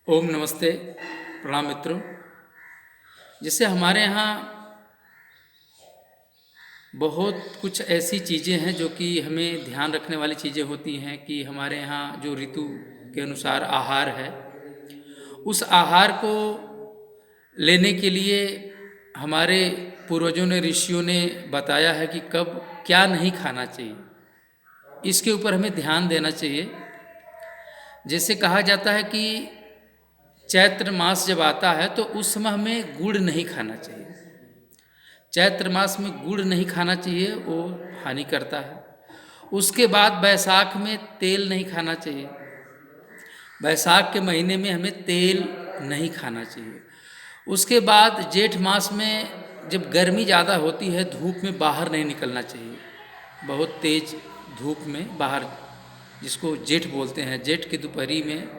ओम नमस्ते। प्रणाम मित्रों। जैसे हमारे यहाँ बहुत कुछ ऐसी चीज़ें हैं जो कि हमें ध्यान रखने वाली चीज़ें होती हैं कि हमारे यहाँ जो ऋतु के अनुसार आहार है, उस आहार को लेने के लिए हमारे पूर्वजों ने, ऋषियों ने बताया है कि कब क्या नहीं खाना चाहिए। इसके ऊपर हमें ध्यान देना चाहिए। जैसे कहा जाता है कि चैत्र मास जब आता है तो उस समय हमें गुड़ नहीं खाना चाहिए। चैत्र मास में गुड़ नहीं खाना चाहिए, वो हानि करता है। उसके बाद बैसाख में तेल नहीं खाना चाहिए। बैसाख के महीने में हमें तेल नहीं खाना चाहिए। उसके बाद जेठ मास में जब गर्मी ज़्यादा होती है, धूप में बाहर नहीं निकलना चाहिए। बहुत तेज धूप में बाहर, जिसको जेठ बोलते हैं, जेठ की दोपहरी में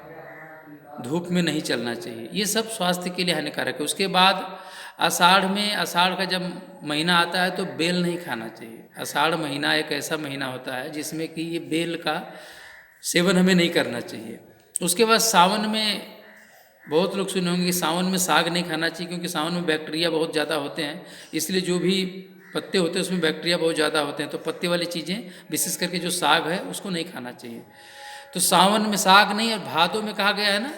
धूप में नहीं चलना चाहिए। ये सब स्वास्थ्य के लिए हानिकारक है। उसके बाद आषाढ़ में, आषाढ़ का जब महीना आता है तो बेल नहीं खाना चाहिए। आषाढ़ महीना एक ऐसा महीना होता है जिसमें कि ये बेल का सेवन हमें नहीं करना चाहिए। उसके बाद सावन में, बहुत लोग सुने होंगे कि सावन में साग नहीं खाना चाहिए, क्योंकि सावन में बैक्टीरिया बहुत ज़्यादा होते हैं। इसलिए जो भी पत्ते होते हैं उसमें बैक्टीरिया बहुत ज़्यादा होते हैं, तो पत्ते वाली चीज़ें, विशेष करके जो साग है, उसको नहीं खाना चाहिए। तो सावन में साग नहीं। और भादों में कहा गया है ना,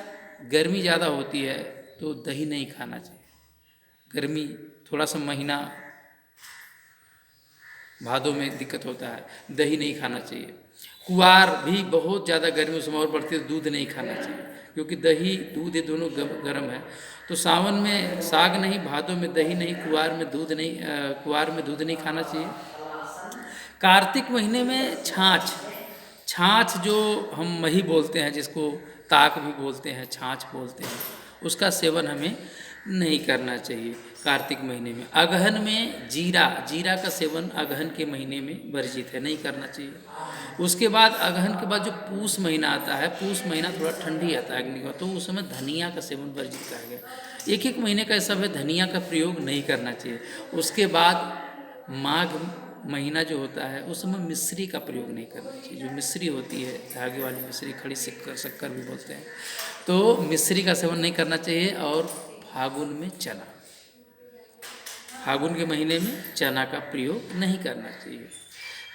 गर्मी ज़्यादा होती है तो दही नहीं खाना चाहिए। गर्मी थोड़ा सा महीना भादों में दिक्कत होता है, दही नहीं खाना चाहिए। कुवार भी बहुत ज़्यादा गर्मी उस समय और बढ़ती है तो दूध नहीं खाना चाहिए, क्योंकि दही दूध ये दोनों गर्म है। तो सावन में साग नहीं, भादों में दही नहीं, कुवार में दूध नहीं, कुवार में दूध नहीं खाना चाहिए। कार्तिक महीने में छाछ, छाछ जो हम मही बोलते हैं, जिसको ताक भी बोलते हैं, छाछ बोलते हैं, उसका सेवन हमें नहीं करना चाहिए कार्तिक महीने में। अगहन में जीरा, जीरा का सेवन अगहन के महीने में वर्जित है, नहीं करना चाहिए। उसके बाद अगहन के बाद जो पूस महीना आता है, पूस महीना थोड़ा ठंडी आता है अग्नि का, तो उस समय धनिया का सेवन वर्जित कहा गया। एक एक महीने का ऐसा है, धनिया का प्रयोग नहीं करना चाहिए। उसके बाद माघ महीना जो होता है, उस समय मिश्री का प्रयोग नहीं करना चाहिए। जो मिश्री होती है, धागे वाली मिश्री, खड़ी शक्कर, शक्कर भी बोलते हैं, तो मिश्री का सेवन नहीं करना चाहिए। और फागुन में चना, फागुन के महीने में चना का प्रयोग नहीं करना चाहिए।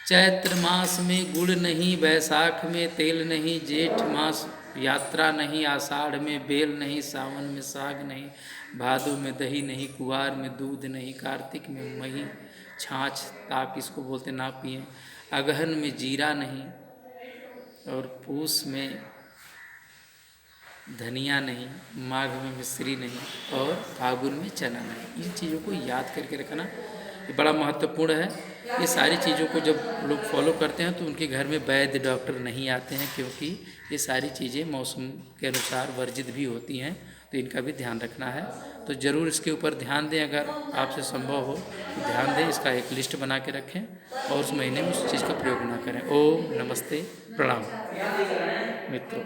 चैत्र मास में गुड़ नहीं, बैसाख में तेल नहीं, जेठ मास यात्रा नहीं, आषाढ़ में बेल नहीं, सावन में साग नहीं, भादों में दही नहीं, कुवार में दूध नहीं, कार्तिक में मही, छाछ ताक इसको बोलते ना पिए, अगहन में जीरा नहीं, और पूस में धनिया नहीं, माघ में मिश्री नहीं, और फागुन में चना नहीं। इन चीज़ों को याद करके रखना, ये बड़ा महत्वपूर्ण है। ये सारी चीज़ों को जब लोग फॉलो करते हैं तो उनके घर में वैद्य डॉक्टर नहीं आते हैं, क्योंकि ये सारी चीज़ें मौसम के अनुसार वर्जित भी होती हैं, तो इनका भी ध्यान रखना है। तो ज़रूर इसके ऊपर ध्यान दें, अगर आपसे संभव हो तो ध्यान दें, इसका एक लिस्ट बना के रखें और उस महीने में उस चीज़ का प्रयोग ना करें। ओम नमस्ते, प्रणाम मित्रों।